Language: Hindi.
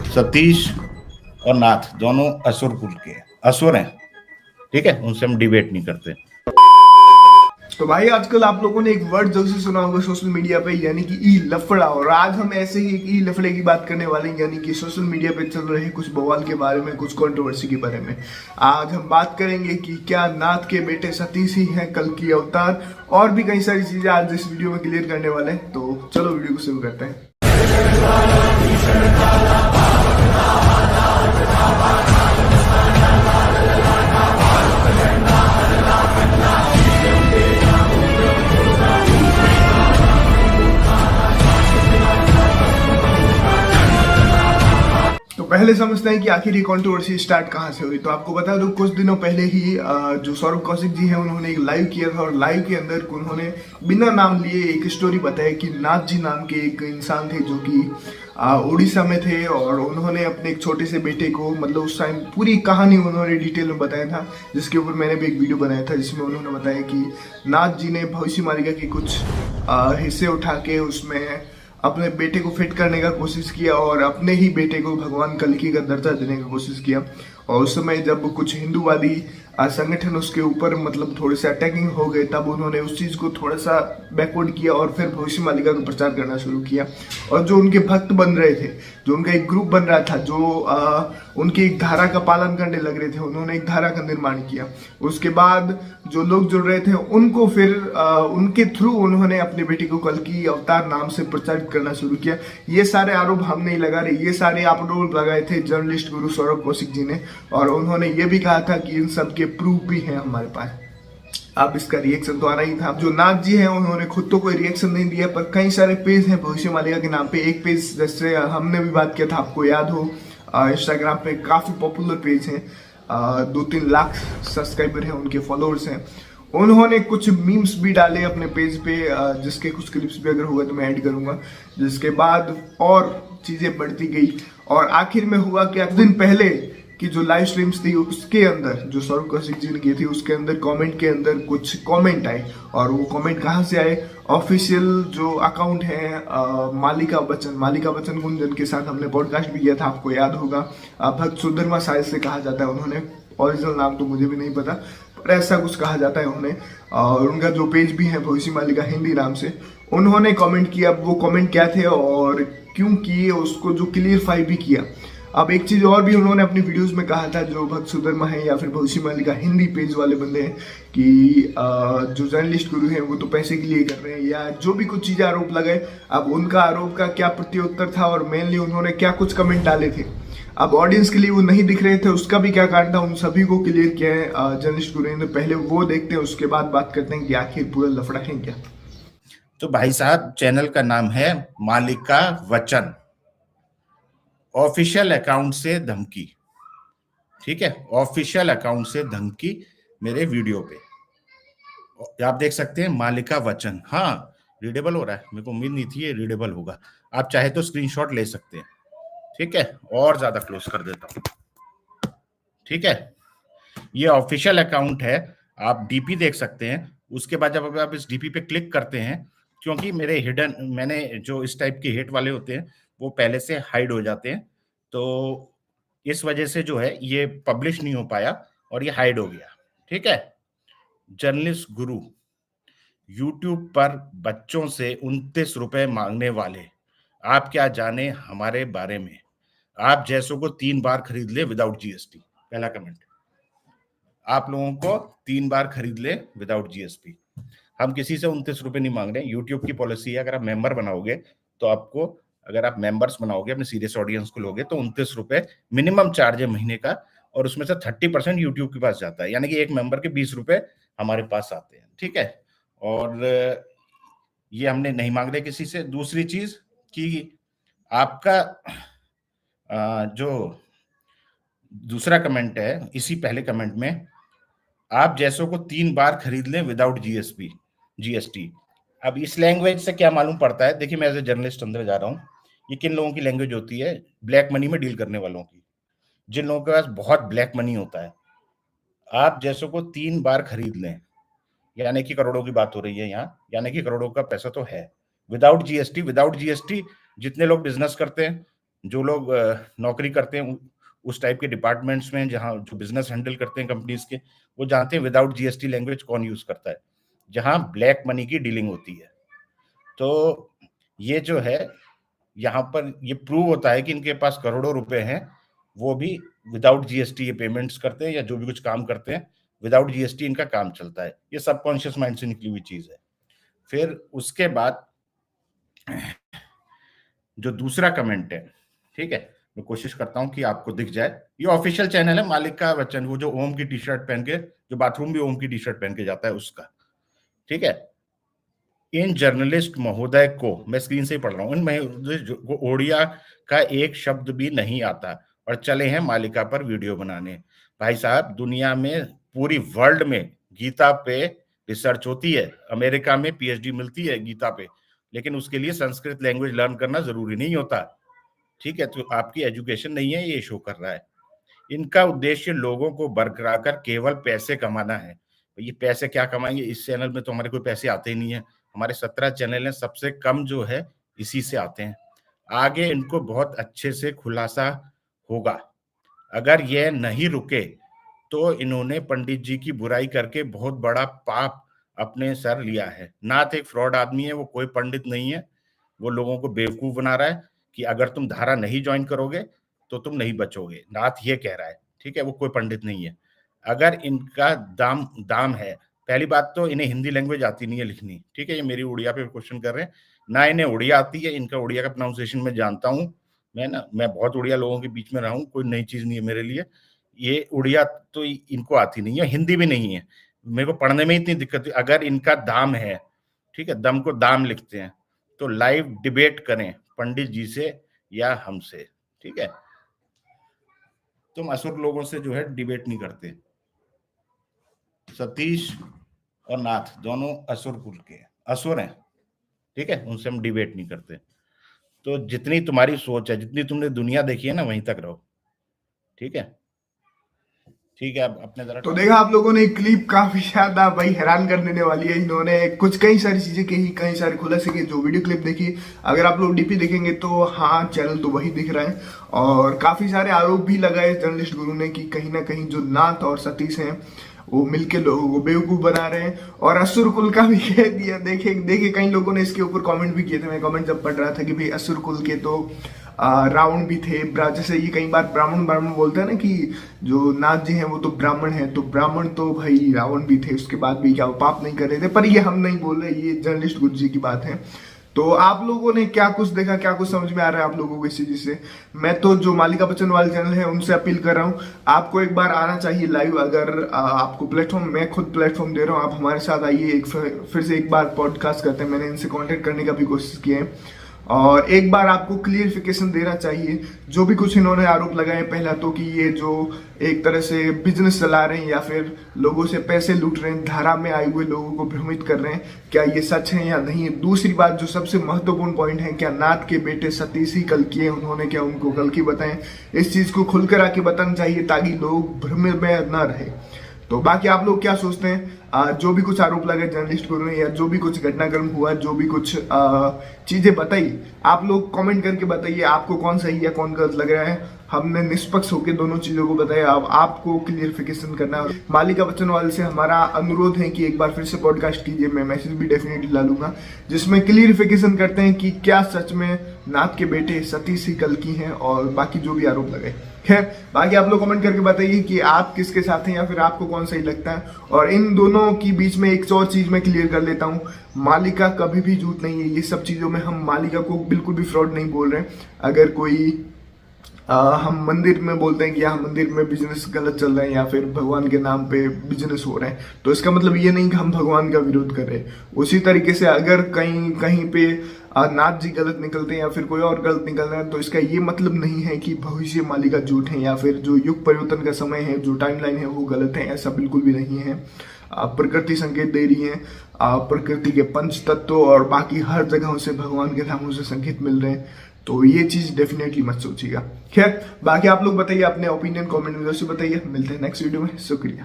सतीश और नाथ दोनों असुर कुल के असुर हैं, ठीक है, उनसे हम डिबेट नहीं करते। तो भाई आजकल आप लोगों ने एक वर्ड जरूर से सुना होगा सोशल मीडिया पे, यानी कि ई लफड़ा। और आज हम ऐसे ही एक ई लफड़े की बात करने वाले हैं, यानी कि सोशल मीडिया पे चल रहे कुछ बवाल के बारे में, कुछ कंट्रोवर्सी के बारे में। आज हम बात करेंगे कि क्या नाथ के बेटे सतीश ही हैं कल की अवतार, और भी कई सारी चीजें आज इस वीडियो में क्लियर करने वाले हैं। तो चलो वीडियो को शुरू करते हैं। पहले समझते हैं कि आखिर ये कंट्रोवर्सी स्टार्ट कहाँ से हुई। तो आपको बता दूं, कुछ दिनों पहले ही जो सौरभ कौशिक जी हैं उन्होंने एक लाइव किया था, और लाइव के अंदर उन्होंने बिना नाम लिए एक स्टोरी बताया कि नाथ जी नाम के एक इंसान थे जो कि उड़ीसा में थे, और उन्होंने अपने एक छोटे से बेटे को, मतलब उस टाइम पूरी कहानी उन्होंने डिटेल में बताया था, जिसके ऊपर मैंने भी एक वीडियो बनाया था जिसमें उन्होंने बताया कि नाथ जी ने भविष्य मालिका के कुछ हिस्से उठा के उसमें अपने बेटे को फिट करने का कोशिश किया, और अपने ही बेटे को भगवान कल्कि का दर्जा देने की कोशिश किया। और उस समय जब कुछ हिंदूवादी संगठन उसके ऊपर मतलब थोड़े से अटैकिंग हो गए, तब उन्होंने उस चीज़ को थोड़ा सा बैकवर्ड किया और फिर भविष्य मालिका का प्रचार करना शुरू किया। और जो उनके भक्त बन रहे थे, जो उनका एक ग्रुप बन रहा था, जो उनकी एक धारा का पालन करने लग रहे थे, उन्होंने एक धारा का निर्माण किया। उसके बाद जो लोग जुड़ रहे थे उनको फिर उनके थ्रू उन्होंने अपने बेटे को कल्कि अवतार नाम से प्रचारित करना शुरू किया। ये सारे आरोप हम नहीं लगा रहे, ये सारे आरोप लगाए थे जर्नलिस्ट गुरु सौरभ कौशिक जी ने, और उन्होंने ये भी कहा था कि इन सब के प्रूफ भी हैं हमारे पास। अब इसका रिएक्शन तो आना ही था। जो नाथ जी हैं उन्होंने खुद तो कोई रिएक्शन नहीं दिया, पर कई सारे पेज हैं भविष्य मालिका के नाम पे। एक पेज जैसे हमने भी बात किया था, आपको याद हो, इंस्टाग्राम पे काफी पॉपुलर पेज है, 2-3 लाख सब्सक्राइबर हैं, उनके फॉलोअर्स हैं। उन्होंने कुछ मीम्स भी डाले अपने पेज पे, जिसके कुछ क्लिप्स भी अगर हुआ तो मैं ऐड करूंगा। जिसके बाद और चीजें बढ़ती गई, और आखिर में हुआ कि कुछ दिन पहले कि जो लाइव स्ट्रीम्स थी उसके अंदर जो सौरभ कौशिक जी ने की थी, उसके अंदर कमेंट के अंदर कुछ कमेंट आए। और वो कमेंट कहाँ से आए? ऑफिशियल जो अकाउंट है मालिका बच्चन गुंजन के साथ हमने पॉडकास्ट भी किया था, आपको याद होगा। भक्त सुधर्मा शायद से कहा जाता है उन्होंने, ओरिजिनल नाम तो मुझे भी नहीं पता, पर ऐसा कुछ कहा जाता है उन्हें। और उनका जो पेज भी है भविष्य मालिका हिंदी नाम से, उन्होंने कमेंट किया। वो कमेंट क्या थे और क्यों किए उसको जो क्लियरफाई भी किया। अब एक चीज और भी उन्होंने अपनी वीडियोस में कहा था, जो भक्त सुधर्मा है या फिर भविष्य मालिका हिंदी पेज वाले बंदे हैं, कि जो जर्नलिस्ट गुरु हैं वो तो पैसे के लिए कर रहे हैं, या जो भी कुछ चीजें आरोप लगाए। अब उनका आरोप का क्या प्रत्युत्तर था, और मेनली उन्होंने क्या कुछ कमेंट डाले थे, अब ऑडियंस के लिए वो नहीं दिख रहे थे, उसका भी क्या कारण था, उन सभी को क्लियर किया है जर्नलिस्ट गुरु ने। पहले वो देखते हैं, उसके बाद बात करते हैं कि आखिर पूरा लफड़ा है क्या। तो भाई साहब, चैनल का नाम है मालिका वचन, ऑफिशियल अकाउंट से धमकी, ठीक है, ऑफिशियल अकाउंट से धमकी मेरे वीडियो पे आप देख सकते हैं, मालिका वचन। हाँ, रीडेबल हो रहा है, मेरे को उम्मीद नहीं थी ये रीडेबल होगा। आप चाहे तो स्क्रीनशॉट ले सकते हैं, ठीक है, और ज्यादा क्लोज कर देता हूं, ठीक है। ये ऑफिशियल अकाउंट है, आप डीपी देख सकते हैं। उसके बाद जब आप इस डीपी पे क्लिक करते हैं, क्योंकि मेरे हिडन, मैंने जो इस टाइप के हिट वाले होते हैं वो पहले से हाइड हो जाते हैं, तो इस वजह से जो है ये पब्लिश नहीं हो पाया और ये हाइड हो गया, ठीक है। जर्नलिस्ट गुरु यूट्यूब पर बच्चों से 29 रुपए मांगने वाले, आप क्या जाने हमारे बारे में, आप जैसों को 3 बार खरीद ले विदाउट जीएसटी। पहला कमेंट, आप लोगों को 3 बार खरीद ले विदाउट जीएसटी। हम किसी से 29 रुपए नहीं मांग रहे हैं। यूट्यूब की पॉलिसी है, अगर आप मेंबर बनाओगे तो आपको, अगर आप मेंबर्स बनाओगे, अपने सीरियस ऑडियंस को लोगे, तो 29 रुपए मिनिमम चार्ज है महीने का, और उसमें से 30% यूट्यूब के पास जाता है, यानी कि एक मेंबर के 20 रुपए हमारे पास आते हैं, ठीक है। और ये हमने नहीं मांग रहे किसी से। दूसरी चीज कि आपका जो दूसरा कमेंट है, इसी पहले कमेंट में, आप जैसों को 3 बार खरीद लें विदाउट जीएसटी। अब इस लैंग्वेज से क्या मालूम पड़ता है? देखिए, मैं एज ए जर्नलिस्ट अंदर जा रहा हूँ, ये किन लोगों की लैंग्वेज होती है? ब्लैक मनी में डील करने वालों की, जिन लोगों के पास बहुत ब्लैक मनी होता है। आप जैसों को 3 बार खरीद लें, यानी कि करोड़ों की बात हो रही है यहाँ, यानी कि करोड़ों का पैसा तो है विदाउट जीएसटी। जितने लोग बिजनेस करते हैं जो लोग नौकरी करते हैं उस टाइप के डिपार्टमेंट्स में, जहां जो बिजनेस हैंडल करते हैं कंपनीज के, वो जानते हैं विदाउट जीएसटी लैंग्वेज कौन यूज करता है, जहां ब्लैक मनी की डीलिंग होती है। तो ये जो है, यहाँ पर ये प्रूव होता है कि इनके पास करोड़ों रुपए हैं, वो भी विदाउट जीएसटी ये पेमेंट्स करते हैं या जो भी कुछ काम करते हैं, विदाउट जीएसटी इनका काम चलता है। ये सबकॉन्शियस माइंड से निकली हुई चीज है। फिर उसके बाद जो दूसरा कमेंट है, ठीक है, मैं कोशिश करता हूं कि आपको दिख जाए। ये ऑफिशियल चैनल है मालिका वचन, वो जो ओम की टी शर्ट पहन के, जो बाथरूम भी ओम की टी शर्ट पहन के जाता है उसका, ठीक है। इन जर्नलिस्ट महोदय को, मैं स्क्रीन से ही पढ़ रहा हूं, इन ओडिया का एक शब्द भी नहीं आता और चले हैं मालिका पर वीडियो बनाने। भाई साहब, दुनिया में, पूरी वर्ल्ड में गीता पे रिसर्च होती है, अमेरिका में पीएचडी मिलती है गीता पे, लेकिन उसके लिए संस्कृत लैंग्वेज लर्न करना जरूरी नहीं होता, ठीक है। तो आपकी एजुकेशन नहीं है, ये शो कर रहा है। इनका उद्देश्य लोगों को बरकरार कर केवल पैसे कमाना है। ये पैसे क्या कमाएंगे? इस चैनल में तो हमारे कोई पैसे आते ही नहीं है। हमारे 17 चैनल हैं, सबसे कम जो है इसी से आते हैं। आगे इनको बहुत अच्छे से खुलासा होगा। अगर यह नहीं रुके तो इन्होंने पंडित जी की बुराई करके बहुत बड़ा पाप अपने सर लिया है। नाथ एक फ्रॉड आदमी है, वो कोई पंडित नहीं है। वो लोगों को बेवकूफ बना रहा है कि अगर तुम धारा नहीं ज्वाइन करोगे तो तुम नहीं बचोगे। नाथ ये कह रहा है, ठीक है, वो कोई पंडित नहीं है। अगर इनका दाम है, पहली बात तो इन्हें हिंदी लैंग्वेज आती नहीं है लिखनी, ठीक है। ये मेरी उड़िया पे क्वेश्चन कर रहे हैं, ना इन्हें उड़िया आती है। इनका उड़िया का प्रोनाउंसिएशन मैं जानता हूँ, मैं बहुत उड़िया लोगों के बीच में रहा हूँ, कोई नई चीज नहीं है मेरे लिए। ये उड़िया तो इनको आती नहीं है, हिंदी भी नहीं है। मेरे को पढ़ने में इतनी दिक्कत है। अगर इनका दाम है, ठीक है, दम को दाम लिखते हैं, तो लाइव डिबेट करें पंडित जी से या हमसे, ठीक है। तुम असुर लोगों से जो है डिबेट नहीं करते। सतीश और नाथ दोनों असुर कुल के असुर हैं, ठीक है, उनसे हम डिबेट नहीं करते। तो जितनी तुम्हारी सोच है, जितनी तुमने दुनिया देखी है ना, वहीं तक रहो, ठीक है। ठीक है, अब अपने जरा। तो देखा आप लोगों ने क्लिप, काफी ज्यादा भाई हैरान कर देने वाली है। इन्होंने कई सारी चीजें कही, कई सारे खुलासे किए। जो वीडियो क्लिप देखी, अगर आप लोग डीपी देखेंगे तो हाँ, चैनल तो वही दिख रहा है। और काफी सारे आरोप भी लगाए जर्नलिस्ट गुरु ने कि कहीं ना कहीं जो नाथ और सतीश हैं वो मिलके लोगों को बेवकूफ बना रहे हैं, और असुर कुल का भी कह दिया। देखे कई लोगों ने इसके ऊपर कमेंट भी किए थे। मैं कमेंट जब पढ़ रहा था कि भाई असुर कुल के तो रावण भी थे, जैसे ये कई बार ब्राह्मण ब्राह्मण बोलते हैं ना कि जो नाथ जी हैं वो तो ब्राह्मण हैं, तो ब्राह्मण तो भाई रावण भी थे, उसके बाद भी क्या वो पाप नहीं कर रहे थे? पर ये हम नहीं बोल रहे, ये जर्नलिस्ट गुरु जी की बात है। तो आप लोगों ने क्या कुछ देखा, क्या कुछ समझ में आ रहा है आप लोगों को इस चीज से? मैं तो जो मालिका बच्चन वाले चैनल है उनसे अपील कर रहा हूँ, आपको एक बार आना चाहिए लाइव। अगर आपको प्लेटफॉर्म, मैं खुद प्लेटफॉर्म दे रहा हूँ, आप हमारे साथ आइए, फिर से एक बार पॉडकास्ट करते हैं। मैंने इनसे कॉन्टेक्ट करने का भी कोशिश की है, और एक बार आपको क्लियरिफिकेशन देना चाहिए जो भी कुछ इन्होंने आरोप लगाए। पहला तो कि ये जो एक तरह से बिजनेस चला रहे हैं या फिर लोगों से पैसे लूट रहे हैं, धारा में आए हुए लोगों को भ्रमित कर रहे हैं, क्या ये सच है या नहीं है? दूसरी बात जो सबसे महत्वपूर्ण पॉइंट है, क्या नाथ के बेटे सतीश ही कल्कि है? उन्होंने क्या उनको कल्कि बताएं? इस चीज को खुलकर आके बताना चाहिए ताकि लोग भ्रम में न रहे। तो बाकी आप लोग क्या सोचते हैं? जो भी कुछ आरोप लगे जर्नलिस्ट गुरु ने, या जो भी कुछ घटनाक्रम हुआ, जो भी कुछ चीजें बताई, आप लोग कमेंट करके बताइए आपको कौन सही या कौन गलत लग रहा है। हमने निष्पक्ष होकर दोनों चीजों को बताया, अब आपको क्लियरिफिकेशन करना है। मालिका बच्चन वाले से हमारा अनुरोध है कि एक बार फिर से पॉडकास्ट कीजिए, मैं मैसेज भी डेफिनेटली डालूंगा जिसमें क्लियरिफिकेशन करते हैं कि क्या सच में नाथ के बेटे सतीश ही कल्कि हैं, और बाकी जो भी आरोप लगे। खैर, बाकी आप लोग कमेंट करके बताइए कि आप किसके साथ हैं या फिर आपको कौन सही लगता है। और इन दोनों की बीच में एक और चीज मैं क्लियर कर लेता हूँ, मालिका कभी भी झूठ नहीं है। ये सब चीजों में हम मालिका को बिल्कुल भी फ्रॉड नहीं बोल रहे हैं। अगर कोई हम मंदिर में बोलते हैं कि यहाँ मंदिर में बिजनेस गलत चल रहा है या फिर भगवान के नाम पे बिजनेस हो रहे हैं, तो इसका मतलब ये नहीं कि हम भगवान का विरोध कर रहे हैं। उसी तरीके से अगर कहीं पे नाथ जी गलत निकलते हैं या फिर कोई और गलत निकल रहा है, तो इसका ये मतलब नहीं है कि भविष्य मालिका झूठ है या फिर जो युग परिवर्तन का समय है, जो टाइमलाइन है, वो गलत है। ऐसा बिल्कुल भी नहीं है। प्रकृति संकेत दे रही है, प्रकृति के पंच तत्व और बाकी हर जगहों से भगवान के नामों से संकेत मिल रहे हैं। तो ये चीज डेफिनेटली मत सोचिएगा। खैर, बाकी आप लोग बताइए अपने ओपिनियन कमेंट में जरूर बताइए। मिलते हैं नेक्स्ट वीडियो में। शुक्रिया।